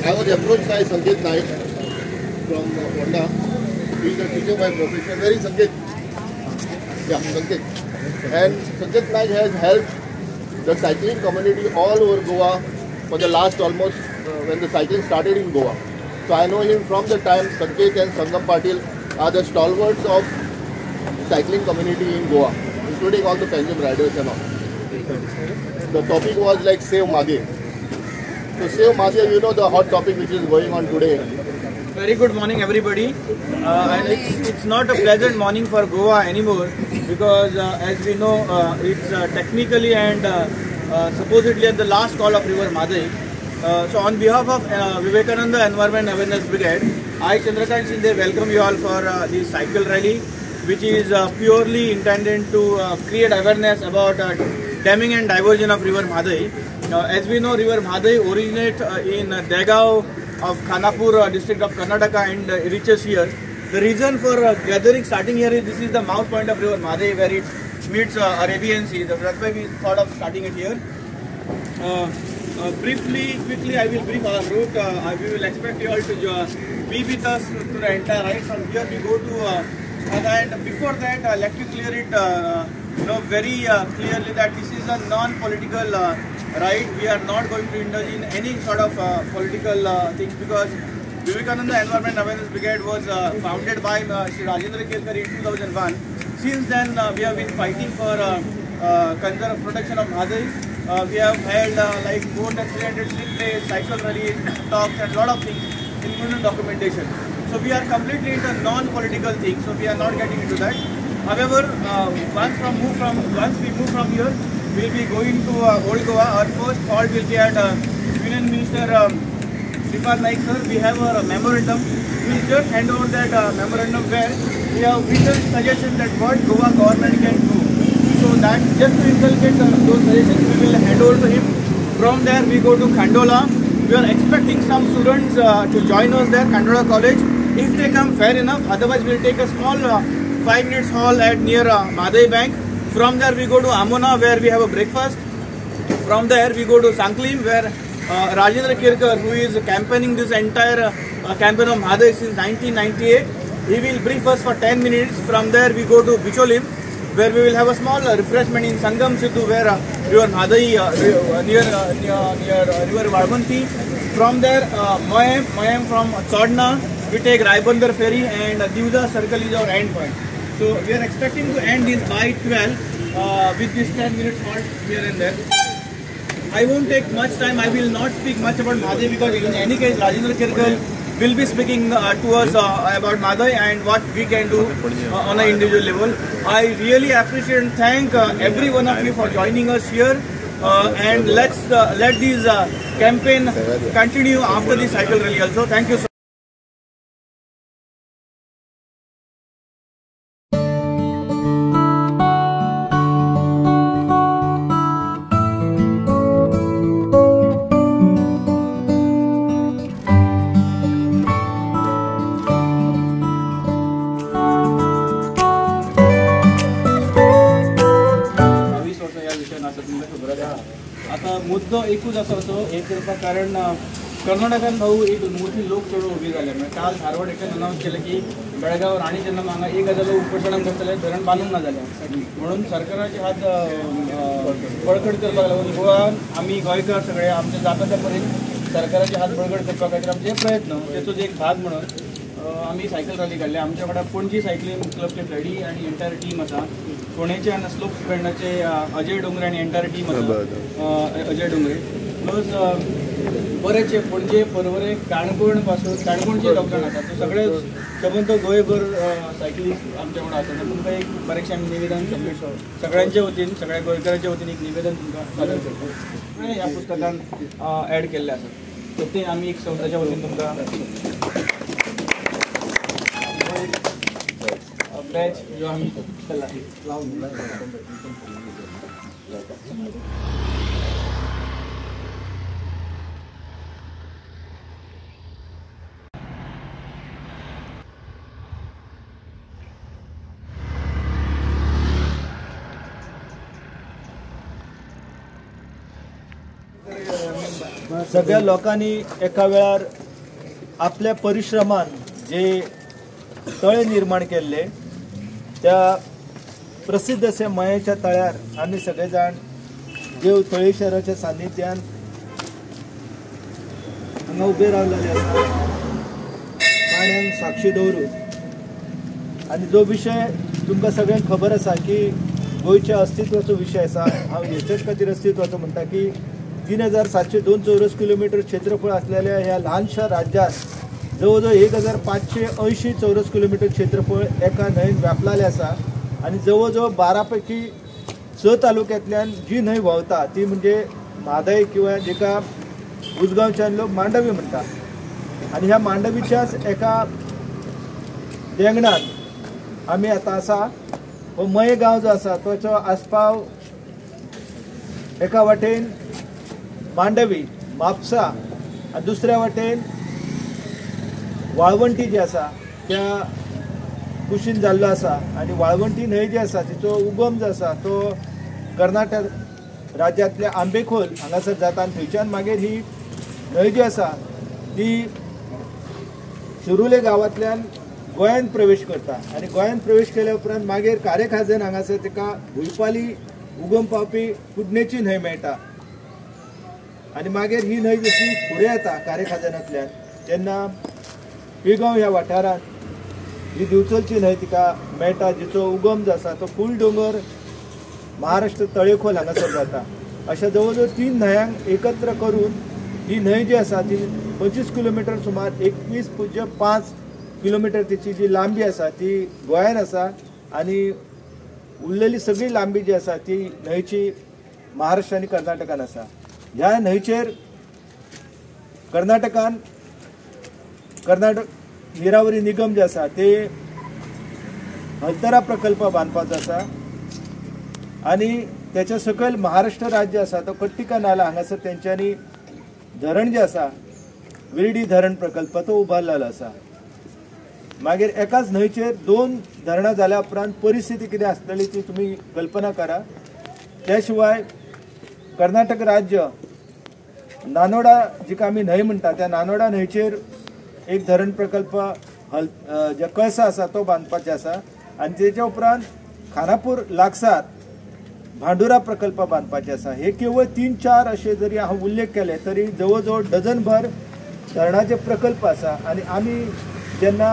I was approached by Sanket Naik from Honda. He is a teacher by profession. Where is Sanket? Yeah, Sanket. And Sanket Naik has helped the cycling community all over Goa for the last almost when the cycling started in Goa. So I know him from the time Sanket and Sangam Patil are the stalwarts of cycling community in Goa, including all the Panjab riders and all. The topic was like Save Maghe. So Save Maghe, you know the hot topic which is going on today. Very good morning everybody, and it's not a pleasant morning for Goa anymore because as we know it's technically and supposedly at the last call of River Madai. So on behalf of Vivekananda Environment Awareness Brigade, I Chandrakant Shinde welcome you all for this cycle rally, which is purely intended to create awareness about damming and diversion of River Madai. As we know, River Madai originates in Degaon of Khanapur district of Karnataka and reaches here. The reason for starting here is this is the mouth point of River Madai where it meets Arabian Sea. That's why we thought of starting it here. Quickly, I will brief our route. We will expect you all to be with us to the entire ride. From here we go to, and before that, let me clear it very clearly that this is a non-political ride. We are not going to indulge in any sort of political things because Vivekananda Environment Awareness Brigade was founded by Shri Rajendra Kelkar in 2001. Since then, we have been fighting for protection of Madai. We have held like more than 300 slip days, cycle rallies, talks and a lot of things, including documentation. So we are completely into non-political things, so we are not getting into that. However, once we move from here, we will be going to Old Goa. Our first halt will be at Union Minister Sripad Naik sir. We have a memorandum. We will just hand over that memorandum where we have written suggestions that what Goa government can do. So that just to inculcate those suggestions, we will hand over to him. From there, we go to Khandola. We are expecting some students to join us there, Khandola College. If they come, fair enough. Otherwise, we will take a small 5 minutes halt at near Madai Bank. From there, we go to Amona where we have a breakfast. From there, we go to Sanklim where Rajendra Kirkar, who is campaigning this entire campaign of Madai since 1998, he will brief us for 10 minutes. From there, we go to Bicholim, where we will have a small refreshment in Sangam Sidhu, where River Madai near River Varmanti. From there, Mayam from Chodna, we take Raibandar ferry and Divda circle is our end point. So we are expecting to end this by 12 with this 10 minutes halt here and there. I won't take much time. I will not speak much about Madai because in any case Rajendra Kirkar will be speaking to us about Madai and what we can do on an individual level. I really appreciate and thank every one of you for joining us here. And let this campaign continue after the cycle rally also. Thank you so much. आता मुद्दा एकूच असो एक करता कारण कर्नाटकान भाऊ एक मोठी लोक चळवळ उभी झाली म्हणजे काल धारवाड एका अनाउन्स केलं की बेळगाव राणी जेन्ना हांगा 1000 उपोषण करतले धरण बांदूंक ना जालें म्हणून सरकाराचे हात बळकट करपाक लागून गोवान आमी गोंयकार सगळे आमचे जाता त्या परीन सरकाराचे हात बळकट करपा खातीर आमचे प्रयत्न तेचोच एक भाग म्हणून आमी सायकल रॅली काडली. आमच्या वांगडा पणजी सायकलिंग क्लबचे फ्रेडी आनी एंटायर टीम आसा. फोंडेचे आनी स्लोप स्पेंडाचे अजय डोंगरे आनी एंटायर टीम आसा. अजय डोंगरे प्लस बरेचशे पणजे परवरे काणकोण पासून काणकोणचे लोक जाण आसात. तो सगळे संबंध गोंयभर सायकलिस्ट आमच्या वांगडा आसा. तुमकां एक बरेचशें आमी निवेदन सगळ्यांचे वतीन सगळ्या गोंयकारांच्या वतीन एक निवेदन तुमकां सादर करतो. ह्या पुस्तकान ॲड केल्लें आसा सो तें आमी एक संस्थाच्या वतीन तुमकां बॅच जो आमी सगळ्या लोकांनी एका वेळार आपल्या परिश्रमान जे तळे निर्माण केले त्या प्रसिद्ध अशा मयेच्या तळ्यार आम्ही सगळेजाण देव तळे शहराच्या सान्निध्यान हांगा उभे रावलेले आसा पाण्यान साक्षी दवरून आणि जो विषय तुमकां सगळ्यांक खबर आसा की गोयच्या अस्तित्वाचो विषय आसा हांव हेच्याच खातीर अस्तित्वाचो म्हणटा की 3702 चौरस किलोमीटर क्षेत्रफळ असलेल्या ह्या ल्हानशा राज्यात जवळजवळ 1580 चौरस किलोमीटर क्षेत्रफळ एका न्हंयेन व्यापलेलें आसा आणि जवळजवळ 12 पैकी 6 तालुक्यांतल्यान जी न्हंय व्हांवता ती म्हणजे म्हादय किंवा जेका उजगांवच्यान लोक मांडवी म्हणटात आणि ह्या मांडवीच्याच एका देंगणान आमी आतां आसा हो मये गांव जो आसा ताचो आस्पाव एका वाटेन मांडवी म्हापसा आणि दुसऱ्या वाटेन वाळवंटी जी आसा त्या कुशीन जाल्लो आसा आणि वाळवंटी न्हंय जी आसा तिचो उगम जो आसा तो कर्नाटक राज्यांतल्या आंबेखोल हांगासर जाता आणि थंयच्यान मागीर ही न्हंय जी आसा ती शिरुले गांवांतल्यान गोंयांत प्रवेश करता आणि गोंयांत प्रवेश केल्या उपरांत मागीर कारेखाजन हांगासर तिका भुयपाली उगम पावपी कुडणेची न्हंय मेळटा आणि मागीर ही न्हंय जशी फुडें येता कारेखाजनांतल्यान तेन्ना पिळगांव ह्या वाठारांत ही दिवचलची न्हंय तिका मेळटा जिचो उगम जो आसा तो फूल दोंगर महाराष्ट्र तळेखोल हांगासर जाता अशा जवळजवळ 3 न्हंयांक एकत्र करून ही न्हंय जी आसा ती 25 किलोमीटर सुमार 21.5 किलोमीटर तिची जी लांबी आसा ती गोंयांत आसा आणि उरलेली सगळी लांबी जी आसा ती न्हंयची महाराष्ट्र आणि कर्नाटकान आसा ह्या न्हंयचेर कर्नाटक निरावरी निगम जे आसा ते हलतरा प्रकल्प बांदपाचो आसा आणि त्याच्या सकयल महाराष्ट्र राज्य आसा तो कट्टिका नाला हांगासर तेंच्यांनी धरण जे आसा विर्डी धरण प्रकल्प तो उबारलेलो आसा मागीर एकाच न्हंयचेर 2 धरणां जाल्या उपरांत परिस्थिती कितें आसतली ती तुमी कल्पना करा त्या शिवाय कर्नाटक राज्य नानोडा जिका आमी न्हंय म्हणटा त्या नानोडा न्हंयचेर एक धरण प्रकल्प जे कळसा आसा तो बांदपाचे आसा आणि तेच्या उपरांत खानापूर लागसार भांडुरा प्रकल्प बांदपाचे आसा हे केवळ 3-4 असे जरी हांव उल्लेख केले तरी जवळजवळ डझनभर धरणाचे प्रकल्प आसा आणि आमी जेन्ना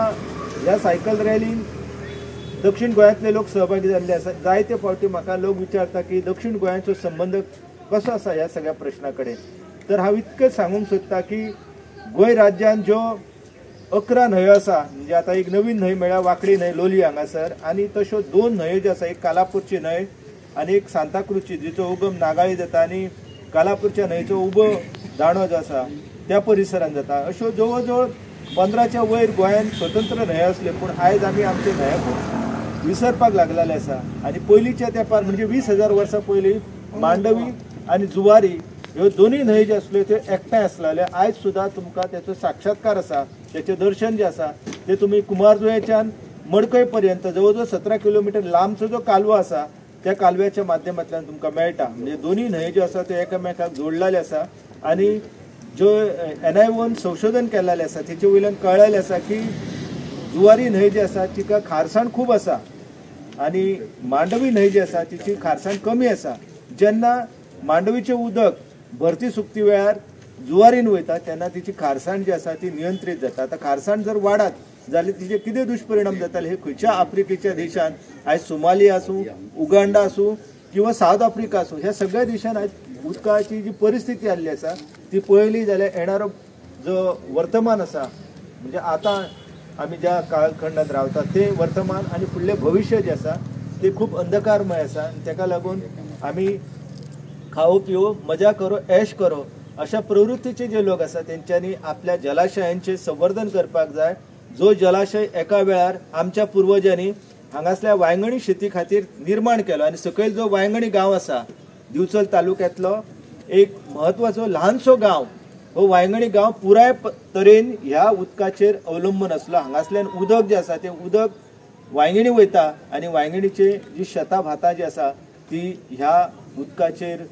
ह्या सायकल रॅलीन दक्षिण गोंयांतले लोक सहभागी जाल्ले आसा जायते फावटी म्हाका लोक विचारता की दक्षिण गोंयाचो संबंध कसो आसा ह्या सगळ्या प्रश्ना कडेन तर हांव इतकेंच सांगूंक सोदता की गोंय राज्यान ज्यो 11 न्हंयो आसा म्हणजे आता एक नवीन न्हंय म्हळ्यार वाकडी न्हंय लोलये हांगासर आणि तश्यो 2 न्हंयो ज्यो आसा एक कालापूरची न्हंय आणि एक सांताक्रूजची जिचो उगम नागाळी जाता आणि कालापूरच्या न्हंयचो उबो दाणो जो आसा त्या परिसरान जाता अश्यो जवळजवळ 15च्या वयर गोंयांत स्वतंत्र न्हंयो आसल्यो पूण आयज आमी आमचे न्हंयो विसरपाक लागलेले आसा आणि पयलींच्या तेंपार म्हणजे 20,000 वर्सां पयलीं मांडवी आणि जुवारी ह्यो दोनूय न्हंय ज्यो आसल्यो त्यो एकठांय आसलेले आयज सुद्दां तुमकां त्याचो साक्षात्कार आसा त्याचें दर्शन जें आसा ते तुमी कुमारजुंवेच्यान मडकय पर्यंत जवळजवळ 17 किलोमीटर लांबचो जो कालवो आसा त्या कालव्याच्या माध्यमांतल्यान तुमकां मेळटा म्हणजे दोनूय न्हंयो ज्यो आसा त्यो एकामेकाक जोडलेले आसा आणि जो NIOन संशोधन केलेलें आसा तेचे वयल्यान कळलेलें आसा की जुवारी न्हंय जी आसा तिका खारसाण खूब आसा आणि मांडवी न्हंय जी आसा तिची खारसाण कमी आसा जेन्ना मांडवीचें उदक भरती सुकती वेळार जुवारीन वयता तेन्ना तिची खारसाण जी आसा ती नियंत्रीत जाता आता खारसाण जर वाडत जाल्यार तिचे कितें दुश्परिणाम जाताले हे खंयच्या आफ्रिकेच्या देशान आयज सोमालिया आसूं उगांडा आसूं किंवा साऊथ आफ्रिका आसूं ह्या सगळ्या देशांत आयज उदकाची जी परिस्थिती आसली आसा ती पळयली जाल्यार येणारो जो वर्तमान आसा म्हणजे आता आमी ज्या काळखंडात रावतात ते वर्तमान आणि फुडलें भविष्य जे आसा ते खूब अंधकारमय आसा आणि ताका लागून आमी खावो पिवो मजा करो ऐश करो अशा प्रवृत्तीचे जे लोक आसा तेंच्यांनी आपल्या जलाशयांचे संवर्धन करपाक जाय जो जलाशय एका वेळार आमच्या पूर्वजांनी हांगासल्या वांयगणी शेती खातीर निर्माण केलो आणि सकयल जो वांयगणी गांव आसा दिवचल तालुक्यांतलो एक महत्वाचो ल्हानसो गांव हो वांयगणी गांव पुराय तरेन ह्या उदकाचेर अवलंबून आसलो हांगासल्यान उदक जे आसा ते उदक वांयगणी वयता आणि वांयगणीचे जी शेतां भातां जी आसा ती ह्या उदकाचेर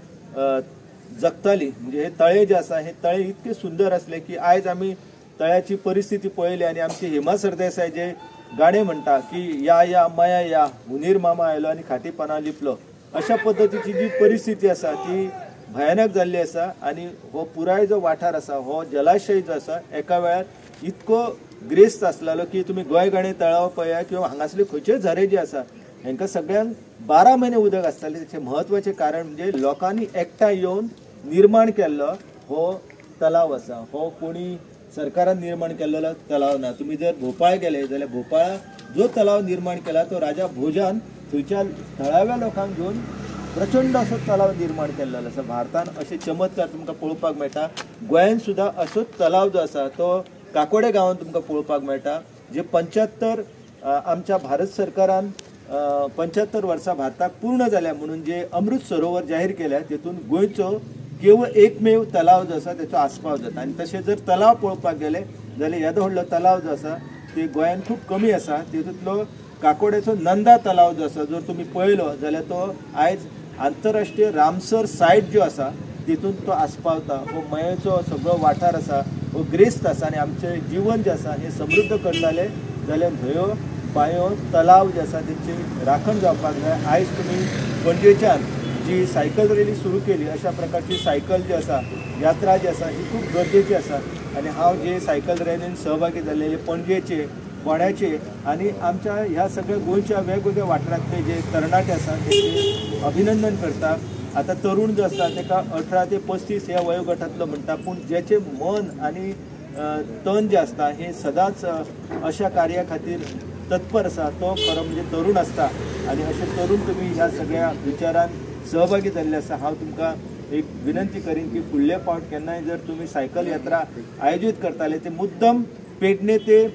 जगताली म्हणजे हे तळे जे आसा हे तळे इतके सुंदर असले की आयज आमी तळ्याची परिस्थिती पळयली आनी आमचे हेमा सरदेसाय जे गाणे म्हणटा की या या माया या हुनीर मामा आयलो आनी खाटी पानां लिपलो, अशा पद्दतीची जी परिस्थिती आसा ती भयानक जाल्ली आसा. आनी हो पुराय जो वाठार आसा हो जलाशय जो आसा एका वेळार इतको ग्रेस्त आसलेलो की तुमी गोंयगाणे तळाव पळया किंवा हांगासले खंयचेय झरे जे आसा हांकां सगळ्यांक 12 म्हयने उदक आसतालें. तेचें म्हत्वाचें कारण म्हणजे लोकांनी एकठांय येवन निर्माण केल्लो हो तलाव आसा. हो कोणी सरकारान निर्माण केल्लो तलाव ना. तुम्ही जर भोपाळ गेले जाल्यार भोपाळा जो तलाव निर्माण केला तो राजा भोजान थंयच्या थळाव्या लोकांक घेवन प्रचंड असो तलाव निर्माण केल्लो आसा. भारतान असे चमत्कार तुमकां पळोवपाक मेळटा. गोंयान सुद्दां असोच तलाव जो आसा तो काकोडे गांवांत तुमकां पळोवपाक मेळटा. जे 75 आमच्या भारत सरकारान 75 वर्सां भारताक पूर्ण जाल्या म्हणून जे अमृत सरोवर जाहीर केल्या तेतून गोंयचो केवळ एकमेव तलाव जो आसा तेचो आस्पाव जाता. आनी तशें जर तलाव पळोवपाक गेले जाल्यार येदो व्हडलो तलाव जो आसा ते गोंयान खूब कमी आसा. तेतूंतलो काकोडेचो नंदा तलाव जो आसा जर तुमी पळयलो जाल्यार तो आयज आंतरराष्ट्रीय रामसर सायट ज्यो आसा तितून तो आस्पावता. हो मयेचो सगळो वाठार आसा हो ग्रेस्त आसा आनी आमचें जीवन जें आसा हें समृद्ध करताले जाल्यार न्हंयो बांयो तलाव जे आसा तेची राखण जावपाक जाय. आयज तुमी पणजेच्यान जी सायकल रॅली सुरू केली अशा प्रकारची सायकल जी आसा यात्रा जी आसा ही खूब गरजेची आसा. आनी हांव जे सायकल रॅलीन सहभागी जाल्लेले पणजेचे फोंड्याचे आनी आमच्या ह्या सगळ्या गोंयच्या वेगवेगळ्या वाठारांतले जे तरणाटे आसा तेचे अभिनंदन करता. आता तरुण जो आसा ताका 18 ते 35 ह्या वयोगटांतलो म्हणटा पूण जेचे मन आनी तन जे आसता हे सदांच अशा कार्या खातीर तत्पर आसा तो खरो म्हणजे तरुण आसता. आनी अशे तरुण तुमी ह्या सगळ्या विचारान सहभागी जाल्ले आसा. हांव तुमकां एक विनंती करीन की फुडले फावट केन्नाय जर तुमी सायकल यात्रा आयोजीत करताले ते मुद्दम पेडणे ते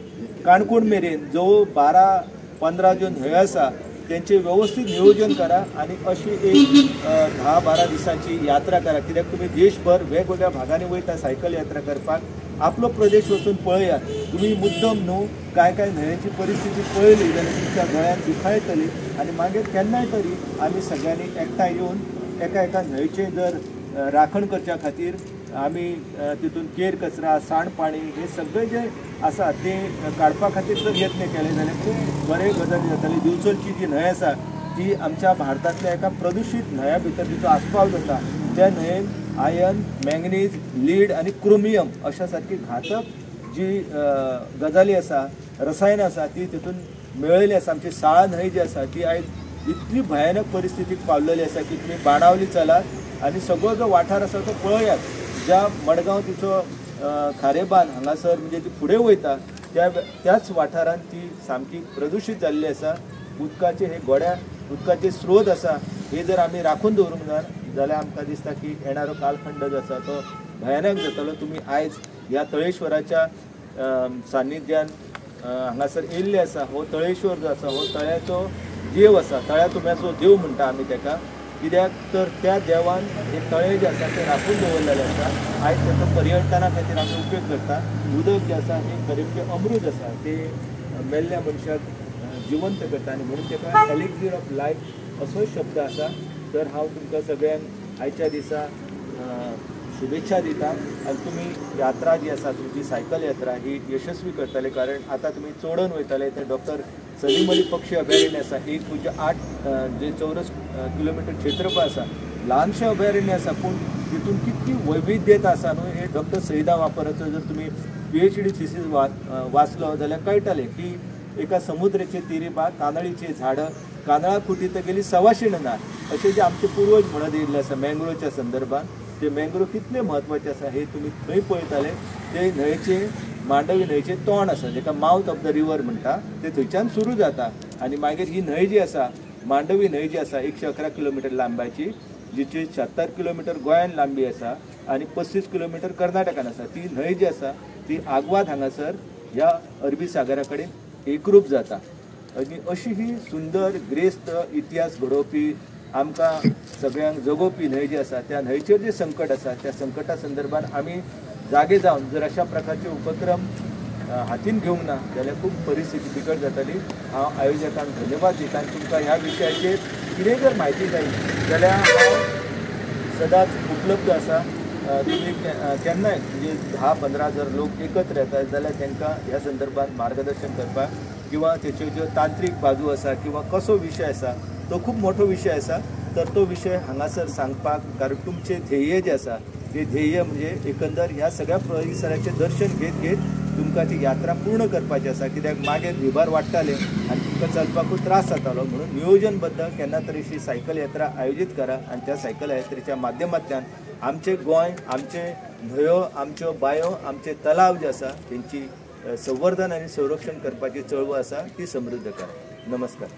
काणकोण मेरेन जो 12-15 जो न्हंयो आसा त्यांचे व्यवस्थित नियोजन करा आणि अशी एक 10-12 दिसांची यात्रा करा. कित्याक तुम्ही देशभर वेगवेगळ्या भागांनी वयता सायकल यात्रा करपाक. आपलो प्रदेश वचून पळयात. तुम्ही मुद्दम न्हू काय न्हंयेची परिस्थिती पळयली जाल्यार तुमच्या गोंयांत दुखायतली आणि मागीर केन्नाय तरी आमी सगळ्यांनी एकठांय येवन एका न्हंयचे जर राखण करच्या खातीर आमी तितून केर कचरा सांडपाणी हे सगळे जे आसा ते काडपा खातीर जर यत्न केले जाल्यार खूब बरे गजाली जाताली. दिवचलची जी न्हंय आसा ती आमच्या भारतांतल्या एका प्रदूषित न्हंया भितर तिचो आस्पाव जाता. त्या न्हंयेन आयर्न, मॅंगनीज, लीड आनी क्रोमियम अशा सारकी घातक जी गजाली आसा रसायनां आसा ती तितून मेळयली आसा. आमची साळा न्हंय जी आसा ती आयज इतली भयानक परिस्थितीक पावलेली आसा की तुमी बाणावली चलात आनी सगळो जो वाठार आसा तो पळयात. ज्या मडगांव तिचो खारेबान हांगासर म्हणजे ती फुडें वयता त्याच वाठारांत ती सामकी प्रदूशीत जाल्ली आसा. उदकाचे हे गोड्या उदकाचे स्रोत आसा हे जर आमी राखून दवरूंक ना जाल्यार आमकां दिसता की येणारो कालखंड जो आसा तो भयानक जातलो. तुमी आयज ह्या तळेश्वराच्या सान्निध्यान हांगासर येयल्ले आसा. हो तळेश्वर जो आसा हो तळ्याचो देव आसा. तळ्या तुम्याचो देव म्हणटा आमी ताका. कित्याक तर त्या देवान हे तळे जे आसा ते राखून दवरलेले आसा. आयज ताचो पर्यटना खातीर आमी उपयोग करता. उदक जे आसा हे खरें अमृत आसा ते मेल्ल्या मनशाक जिवंत करता आनी म्हणून ताका एलिक्झर ऑफ लायफ असो शब्द आसा. तर हांव तुमकां सगळ्यांक आयच्या दिसा शुभेच्छा दिता आनी तुमी यात्रा जी आसा तुमची सायकल यात्रा ही यशस्वी करतले. कारण आता तुमी चोडन वयतले ते डॉक्टर सलीम अली पक्षी अभयारण्य आसा 1.8 जे चौरस किलोमीटर क्षेत्रफळ आसा. ल्हानशें अभयारण्य आसा पूण तितून कितली वैविध्यता आसा न्हू हे डॉक्टर सईदा वापराचो जर तुमी PhD थिसीस वाचलो जाल्यार कळटलें की एका समुद्राचे तिरी कांदळीची झाडां कांदळां फुटितगेली सवाशीण ना अशें जे आमचे पुर्वज म्हणत येयल्ले आसा मँग्रोवच्या संदर्भात. ते मँग्रोव कितले म्हत्वाचे आसा हे तुमी खंय पळयताले. ते न्हंयचे मांडवी न्हंयचे तोंड आसा जेका माउथ ऑफ द रिवर म्हणटा ते थंयच्यान सुरू जाता आनी मागीर ही न्हंय जी आसा मांडवी न्हंय जी आसा 111 किलोमीटर लांबाची जिची 76 किलोमीटर गोंयान लांबी आसा आनी 35 किलोमीटर कर्नाटकान आसा. ती न्हंय जी आसा ती आग्वाद हांगासर ह्या अरबी सागरा कडेन एकरूप जाता. आनी अशी ही सुंदर ग्रेस्त इतिहास घडोवपी आमकां सगळ्यांक जगोवपी न्हंय जी आसा त्या न्हंयचेर जे संकट आसा त्या संकटा संदर्भात आमी जागे जावन जर अशा प्रकारचे उपक्रम हातीन घेवंक ना जाल्यार खूब परिस्थिती बिकट जातली. हांव आयोजकांक धन्यवाद दिता आनी तुमकां ह्या विशयाचेर कितेंय जर म्हायती जाय जाल्यार हांव सदांच उपलब्ध आसा. तुम्ही केन्नाय म्हणजे 10-15 जर लोक एकत्र येतात जाल्यार तांकां ह्या संदर्भात मार्गदर्शन करपाक किंवा त्याच्यो ज्यो तांत्रीक बाजू आसा किंवा कसो विशय आसा तो खूब मोठो विशय आसा तर तो विशय हांगासर सांगपाक कारण तुमचे ध्येय जे आसा ते ध्येय म्हणजे एकंदर ह्या सगळ्या परिसराचें दर्शन घेत घेत तुमकां ती यात्रा पूर्ण करपाची आसा कित्याक मागीर भिबार वाडटाले आनी तुमकां चलपाकूच त्रास जातालो म्हणून नियोजनबद्ध केन्ना तरी अशी सायकल यात्रा आयोजीत करा आनी त्या सायकल यात्रेच्या माध्यमांतल्यान आमचे गोंय आमचे न्हंयो आमच्यो बांयो आमचे तलाव जे आसा तेंची संवर्धन आनी संरक्षण करपाची चळवळ आसा ती समृद्ध करा. नमस्कार.